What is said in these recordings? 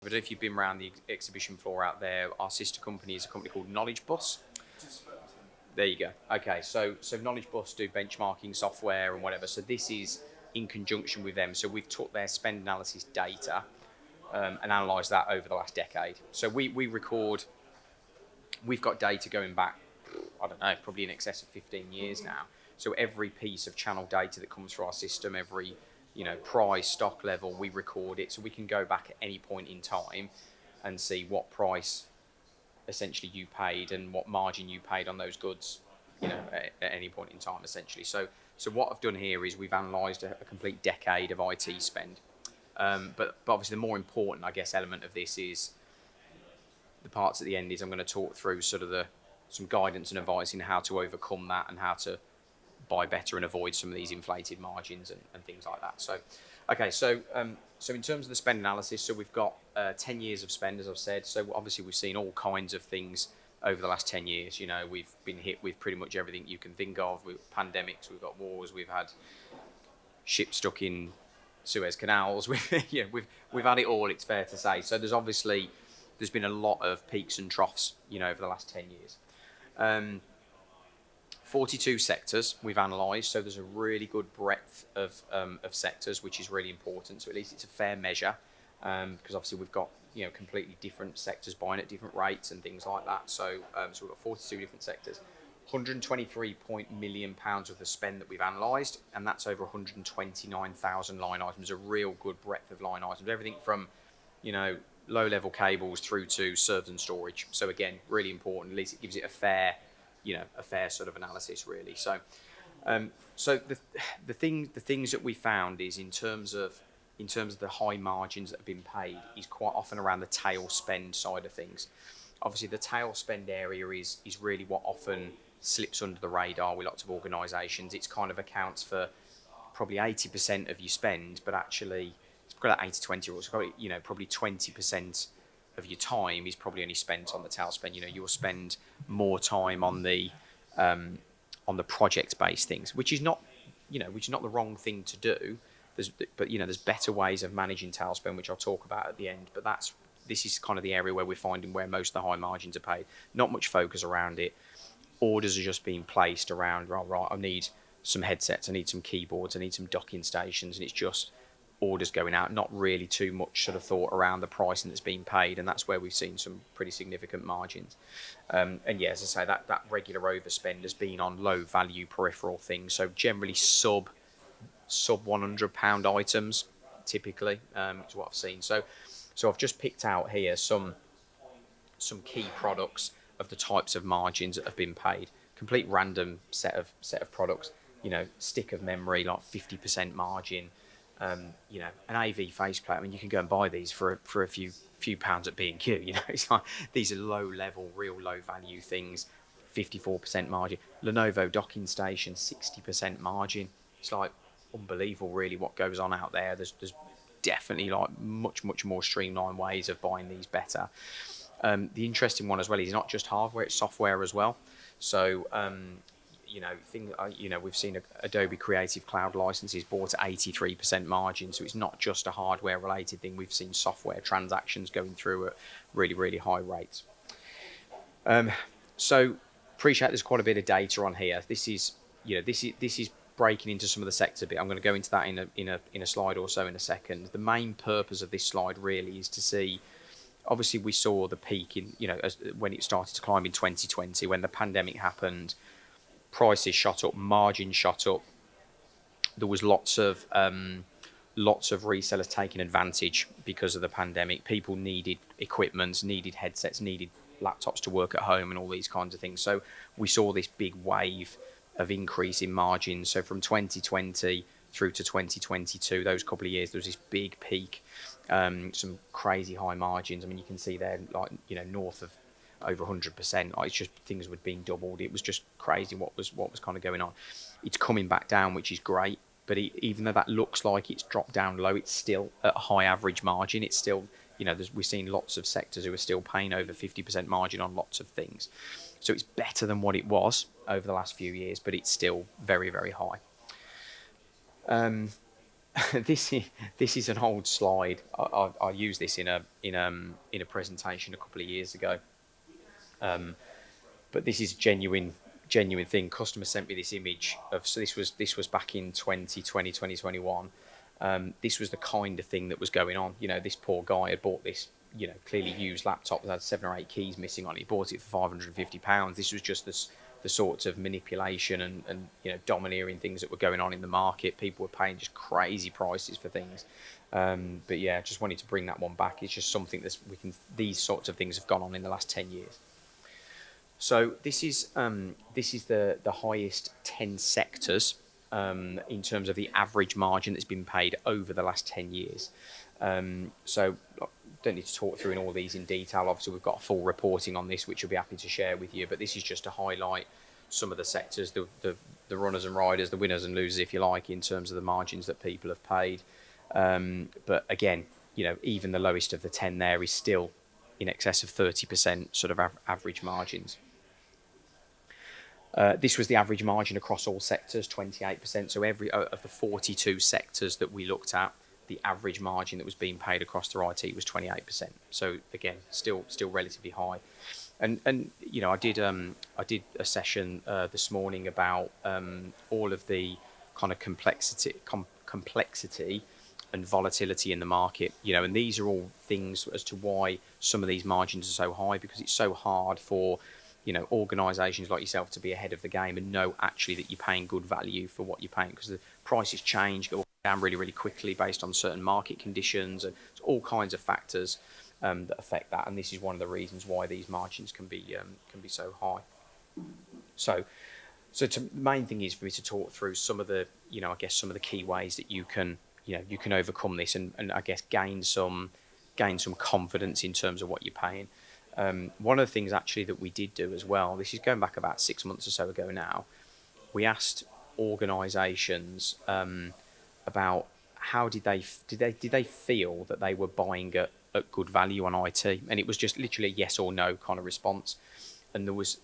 I don't know if you've been around the exhibition floor out there. Our sister company is a company called Knowledge Bus. There you go. Okay, so Knowledge Bus do benchmarking software and whatever. So this is in conjunction with them. So we've took their spend analysis data and analysed that over the last decade. So we record. We've got data going back, I don't know, probably in excess of 15 years now. So every piece of channel data that comes through our system, every price, stock level, we record it, so we can go back at any point in time and see what price essentially you paid and what margin you paid on those goods, at any point in time, essentially. So what I've done here is we've analysed a complete decade of IT spend. But obviously the more important, I guess, element of this is the parts at the end is I'm going to talk through sort of some guidance and advice in how to overcome that and how to buy better and avoid some of these inflated margins and things like that. So, okay, so in terms of the spend analysis, so we've got 10 years of spend, as I've said. So obviously we've seen all kinds of things over the last 10 years. We've been hit with pretty much everything you can think of. We've pandemics, we've got wars, we've had ships stuck in Suez canals. We've had it all. It's fair to say. So there's been a lot of peaks and troughs, over the last 10 years. 42 sectors we've analysed, so there's a really good breadth of sectors, which is really important. So at least it's a fair measure, because obviously we've got completely different sectors buying at different rates and things like that. So we've got 42 different sectors, 123 million pounds worth of spend that we've analysed, and that's over 129,000 line items. A real good breadth of line items, everything from low-level cables through to servers and storage. So again, really important. At least it gives it a fair sort of analysis, really. So, the things that we found is in terms of the high margins that have been paid is quite often around the tail spend side of things. Obviously, the tail spend area is really what often slips under the radar with lots of organisations. It's kind of accounts for probably 80% of your spend, but actually it's probably like 80-20 rules. Probably 20% of your time is probably only spent on the tail spend. You'll spend more time on the project-based things, which is not the wrong thing to do. There's better ways of managing tail spend, which I'll talk about at the end. But this is kind of the area where we're finding where most of the high margins are paid. Not much focus around it. Orders are just being placed around. Right, I need some headsets. I need some keyboards. I need some docking stations, and it's just orders going out, not really too much sort of thought around the pricing that's being paid, and that's where we've seen some pretty significant margins. And yeah, as I say, that regular overspend has been on low value peripheral things, so generally sub £100 items typically, is what I've seen. So I've just picked out here some key products of the types of margins that have been paid. Complete random set of products. Stick of memory, like 50% margin. An AV faceplate. I mean, you can go and buy these for a few pounds at B&Q. It's like these are low level, real low value things. 54% margin. Lenovo docking station, 60% margin. It's like unbelievable, really, what goes on out there. There's definitely like much more streamlined ways of buying these better. The interesting one as well is not just hardware; it's software as well. So. We've seen Adobe Creative Cloud licenses bought at 83% margin, so it's not just a hardware-related thing. We've seen software transactions going through at really, really high rates. So appreciate there's quite a bit of data on here. This is breaking into some of the sector bit. I'm going to go into that in a slide or so in a second. The main purpose of this slide really is to see. Obviously, we saw the peak when it started to climb in 2020 when the pandemic happened. Prices shot up, margins shot up. There was lots of resellers taking advantage because of the pandemic. People needed equipment, needed headsets, needed laptops to work at home and all these kinds of things. So we saw this big wave of increase in margins. So from 2020 through to 2022, those couple of years, there was this big peak, some crazy high margins. I mean, you can see there, north of over 100%. It's just things were being doubled. It was just crazy what was kind of going on. It's coming back down, which is great. But even though that looks like it's dropped down low, it's still at a high average margin. It's still, we're seeing lots of sectors who are still paying over 50% margin on lots of things. So it's better than what it was over the last few years, but it's still very, very high. this is an old slide. I used this in a presentation a couple of years ago. But this is genuine thing. Customer sent me this image of, so this was back in 2020, 2021. This was the kind of thing that was going on. You know, this poor guy had bought this, you know, clearly used laptop that had 7 or 8 keys missing on it. He bought it for £550. This was just the sorts of manipulation and you know, domineering things that were going on in the market. People were paying just crazy prices for things. But yeah, just wanted to bring that one back. It's just something that these sorts of things have gone on in the last 10 years. So this is the highest 10 sectors in terms of the average margin that's been paid over the last 10 years. So don't need to talk through in all these in detail. Obviously, we've got full reporting on this, which we'll be happy to share with you. But this is just to highlight some of the sectors, the runners and riders, the winners and losers, if you like, in terms of the margins that people have paid. But again, you know, even the lowest of the 10 there is still in excess of 30% sort of average margins. This was the average margin across all sectors, 28%. So every of the 42 sectors that we looked at, the average margin that was being paid across their IT was 28%. So again, still relatively high. And you know, I did a session this morning about all of the kind of complexity and volatility in the market. You know, and these are all things as to why some of these margins are so high, because it's so hard for, you know, organisations like yourself to be ahead of the game and know actually that you're paying good value for what you're paying, because the prices change, go down really, really quickly based on certain market conditions, and all kinds of factors that affect that. And this is one of the reasons why these margins can be so high. So the main thing is for me to talk through some of the, you know, I guess some of the key ways that you can overcome this and I guess gain some confidence in terms of what you're paying. One of the things actually that we did do as well, this is going back about 6 months or so ago now, we asked organisations about how did they feel that they were buying at good value on IT, and it was just literally a yes or no kind of response, and there was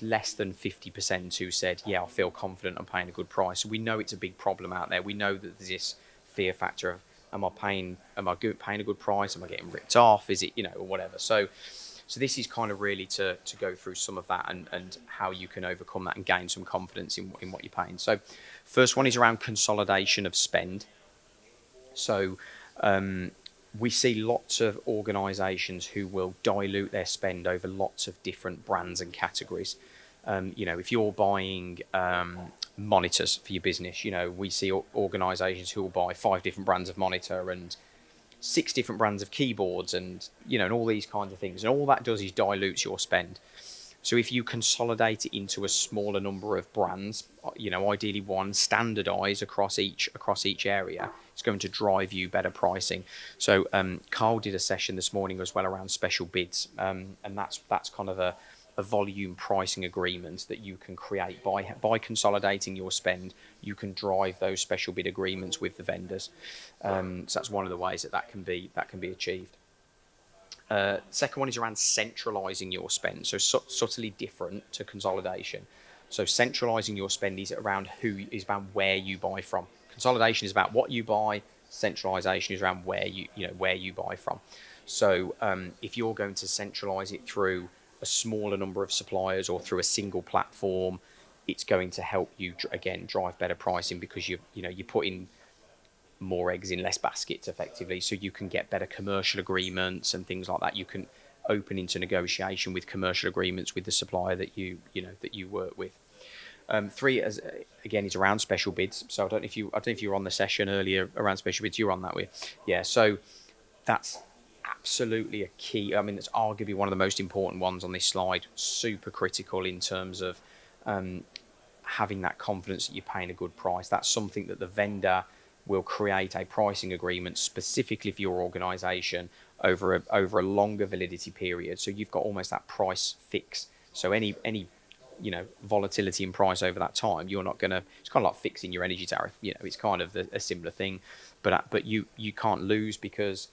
less than 50% who said, yeah, I feel confident I'm paying a good price. So we know it's a big problem out there. We know that there's this fear factor of, am I paying a good price? Am I getting ripped off? Is it, you know, or whatever. So this is kind of really to go through some of that and how you can overcome that and gain some confidence in what you're paying. So first one is around consolidation of spend. So we see lots of organisations who will dilute their spend over lots of different brands and categories. You know, if you're buying monitors for your business, you know, we see organisations who will buy 5 different brands of monitor and 6 different brands of keyboards, and you know, and all these kinds of things, and all that does is dilutes your spend. So if you consolidate it into a smaller number of brands, you know, ideally one, standardise across each area, it's going to drive you better pricing. So Carl did a session this morning as well around special bids, and that's kind of a volume pricing agreement that you can create by consolidating your spend. You can drive those special bid agreements with the vendors. So that's one of the ways that can be achieved. Second one is around centralising your spend, so subtly different to consolidation. So centralising your spend is about where you buy from. Consolidation is about what you buy. Centralisation is around where you buy from. So if you're going to centralise it through a smaller number of suppliers or through a single platform, it's going to help you again drive better pricing, because you're putting more eggs in less baskets effectively, so you can get better commercial agreements and things like that. You can open into negotiation with commercial agreements with the supplier that you work with. 3 is around special bids. So I don't know if you were on the session earlier around special bids. You were on that with, yeah. So that's absolutely a key. I mean, it's arguably one of the most important ones on this slide. Super critical in terms of having that confidence that you're paying a good price. That's something that the vendor will create a pricing agreement specifically for your organisation over a longer validity period. So you've got almost that price fix. So any volatility in price over that time, you're not gonna. It's kind of like fixing your energy tariff. You know, it's kind of a similar thing, but you can't lose, because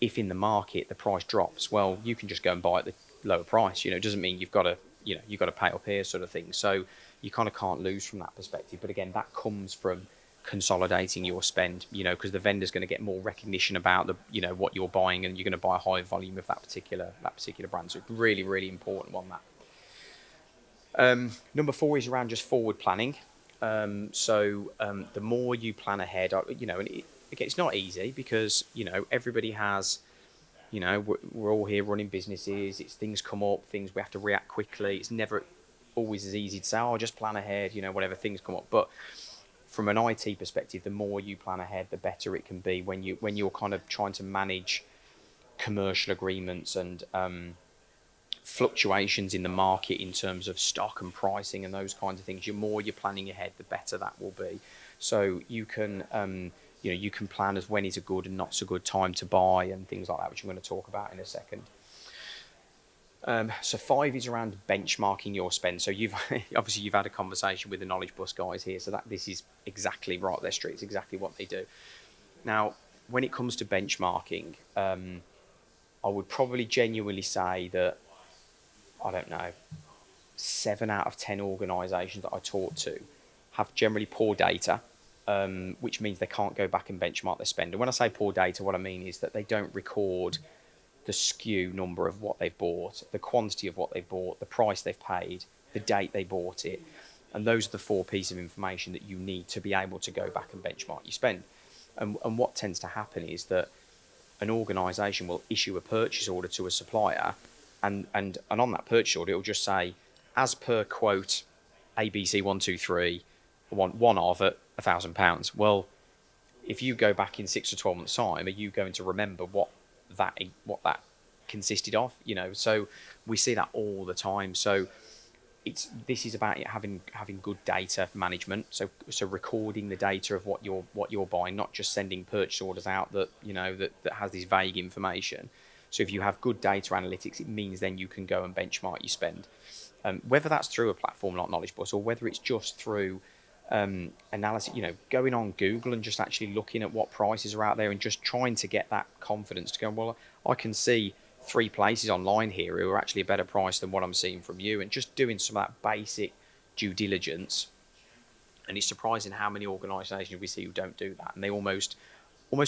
if in the market the price drops, well, you can just go and buy at the lower price. You know, it doesn't mean you've got to pay up here, sort of thing. So you kind of can't lose from that perspective. But again, that comes from consolidating your spend, because the vendor's going to get more recognition about what you're buying, and you're going to buy a high volume of that particular brand. So it's really, really important on that. Number 4 is around just forward planning. The more you plan ahead, again, it's not easy because, everybody has, we're all here running businesses. It's things come up, things we have to react quickly. It's never always as easy to say, oh, just plan ahead, whatever things come up. But from an IT perspective, the more you plan ahead, the better it can be when you're kind of trying to manage commercial agreements and fluctuations in the market in terms of stock and pricing and those kinds of things. The more you're planning ahead, the better that will be. So you can you can plan as when is a good and not so good time to buy and things like that, which I'm going to talk about in a second. So 5 is around benchmarking your spend. So you've had a conversation with the Knowledge Bus guys here, so that this is exactly right up their street. It's exactly what they do. Now, when it comes to benchmarking, I would probably genuinely say that, I don't know, 7 out of 10 organisations that I talk to have generally poor data, which means they can't go back and benchmark their spend. And when I say poor data, what I mean is that they don't record the SKU number of what they've bought, the quantity of what they've bought, the price they've paid, the date they bought it. And those are the 4 pieces of information that you need to be able to go back and benchmark your spend. And what tends to happen is that an organisation will issue a purchase order to a supplier, and on that purchase order, it will just say, as per quote, ABC123, I want one of at £1,000. Well, if you go back in 6 to 12 months' time, are you going to remember what that consisted of? So we see that all the time. So this is about having good data management. So recording the data of what you're buying, not just sending purchase orders out that that has this vague information. So if you have good data analytics, it means then you can go and benchmark your spend. Whether that's through a platform like Knowledge Bus or whether it's just through analysis, going on Google and just actually looking at what prices are out there and just trying to get that confidence to go, well, I can see 3 places online here who are actually a better price than what I'm seeing from you, and just doing some of that basic due diligence. And it's surprising how many organisations we see who don't do that, and they almost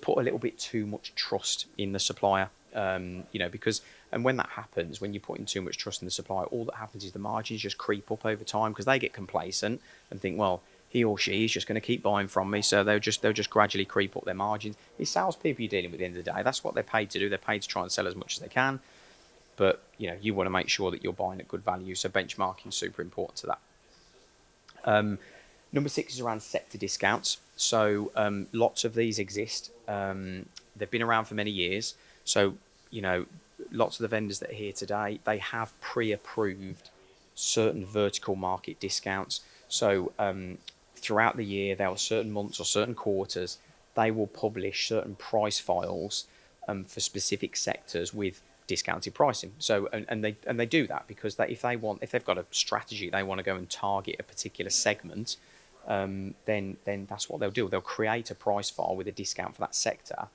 put a little bit too much trust in the supplier, because when that happens, when you're putting too much trust in the supplier, all that happens is the margins just creep up over time because they get complacent and think, well, he or she is just going to keep buying from me, so they'll just gradually creep up their margins. It's salespeople you're dealing with at the end of the day. That's what they're paid to do. They're paid to try and sell as much as they can, but you want to make sure that you're buying at good value. So benchmarking is super important to that. Number 6 is around sector discounts. So lots of these exist. They've been around for many years. So lots of the vendors that are here today, they have pre-approved certain vertical market discounts. So throughout the year, there are certain months or certain quarters, they will publish certain price files for specific sectors with discounted pricing. So and they do that because if they've got a strategy, they want to go and target a particular segment, then that's what they'll do. They'll create a price file with a discount for that sector.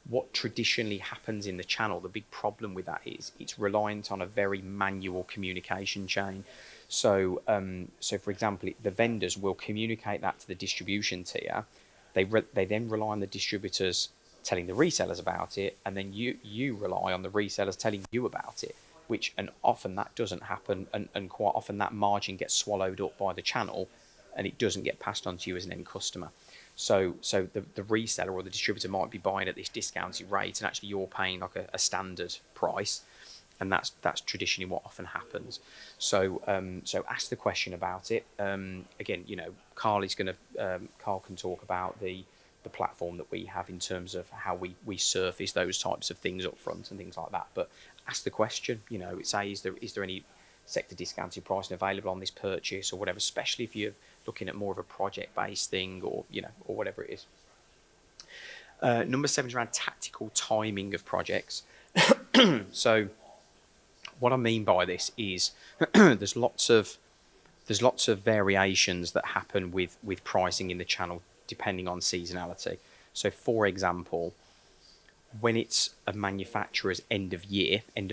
What traditionally happens in the channel, the big problem with that is it's reliant on a very manual communication chain. So for example, the vendors will communicate that to the distribution tier. They then rely on the distributors telling the resellers about it, and then you rely on the resellers telling you about it, and often that doesn't happen, and quite often that margin gets swallowed up by the channel, and it doesn't get passed on to you as an end customer. So the reseller or the distributor might be buying at this discounted rate, and actually you're paying like a standard price, and that's traditionally what often happens. So ask the question about it. Again, Carl can talk about the platform that we have in terms of how we surface those types of things up front and things like that. But ask the question. Say, is there any sector discounted pricing available on this purchase or whatever, especially if you're looking at more of a project-based thing or whatever it is. Number 7 is around tactical timing of projects. So what I mean by this is there's lots of variations that happen with pricing in the channel depending on seasonality. So for example, when it's a manufacturer's end of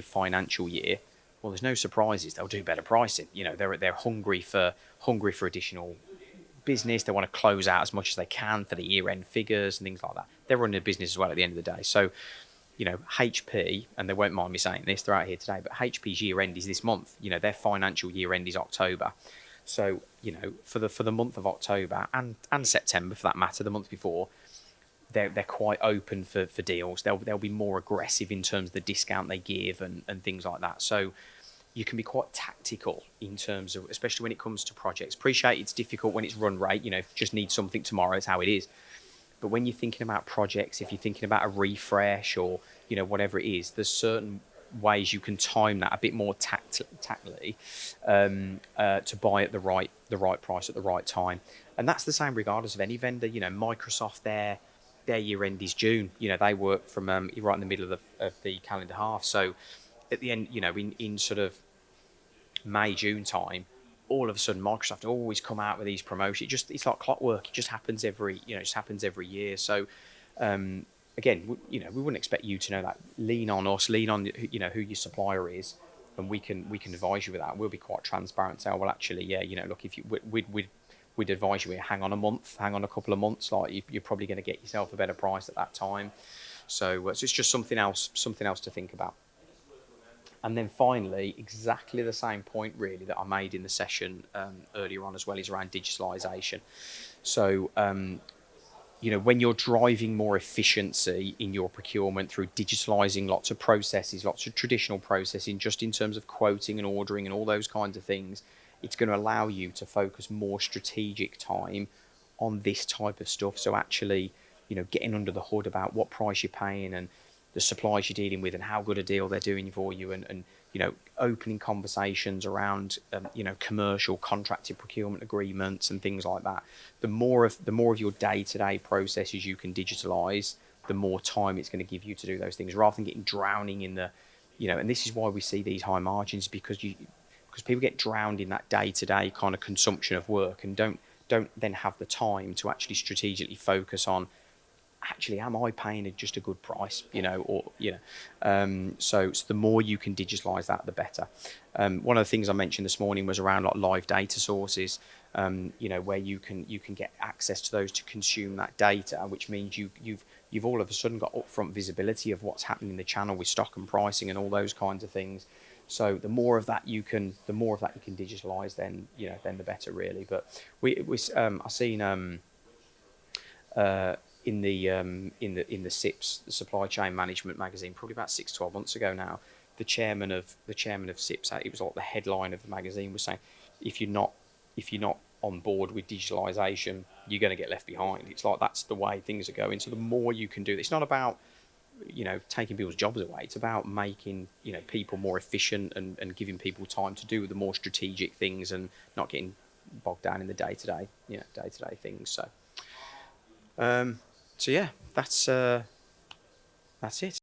financial year, well, there's no surprises. They'll do better pricing. They're hungry for additional business. They want to close out as much as they can for the year-end figures and things like that. They're running a business as well at the end of the day. So, HP, and they won't mind me saying this, they're out here today, but HP's year-end is this month. Their financial year-end is October. So, for the month of October and September, for that matter, the month before, they're quite open for deals. They'll be more aggressive in terms of the discount they give and things like that. So you can be quite tactical in terms of, especially when it comes to projects. Appreciate it's difficult when it's run rate. Just need something tomorrow. It's how it is. But when you're thinking about projects, if you're thinking about a refresh or whatever it is, there's certain ways you can time that a bit more tactily to buy at the right price at the right time. And that's the same regardless of any vendor. Microsoft, their year end is June. They work from right in the middle of the calendar half. So at the end, in sort of May, June time, all of a sudden Microsoft always come out with these promotions. It's like clockwork. It just happens every year. So again, we wouldn't expect you to know that. Lean on us, lean on who your supplier is, and we can advise you with that. We'll be quite transparent. Say, well, actually, look, if we'd advise you here, hang on a couple of months. Like you're probably going to get yourself a better price at that time. So it's just something else to think about. And then finally, exactly the same point really that I made in the session earlier on as well is around digitalisation. So, when you're driving more efficiency in your procurement through digitalising lots of processes, lots of traditional processing, just in terms of quoting and ordering and all those kinds of things, it's going to allow you to focus more strategic time on this type of stuff. So actually, getting under the hood about what price you're paying and the suppliers you're dealing with and how good a deal they're doing for you, and opening conversations around commercial contracted procurement agreements and things like that. The more of your day-to-day processes you can digitalise, the more time it's going to give you to do those things, rather than getting drowning in the and this is why we see these high margins, because people get drowned in that day-to-day kind of consumption of work and don't then have the time to actually strategically focus on, actually, am I paying just a good price? So the more you can digitalise that, the better. One of the things I mentioned this morning was around like live data sources, where you can get access to those to consume that data, which means you've all of a sudden got upfront visibility of what's happening in the channel with stock and pricing and all those kinds of things. So the more of that you can digitalise, then the better really. But I seen in the SIPS, the Supply Chain Management magazine, probably about 6-12 months ago now, the chairman of SIPS, it was like the headline of the magazine was saying, if you're not on board with digitalisation, you're going to get left behind. It's like that's the way things are going. So the more you can do, it's not about taking people's jobs away. It's about making people more efficient and giving people time to do the more strategic things and not getting bogged down in the day-to-day things. So yeah, that's it.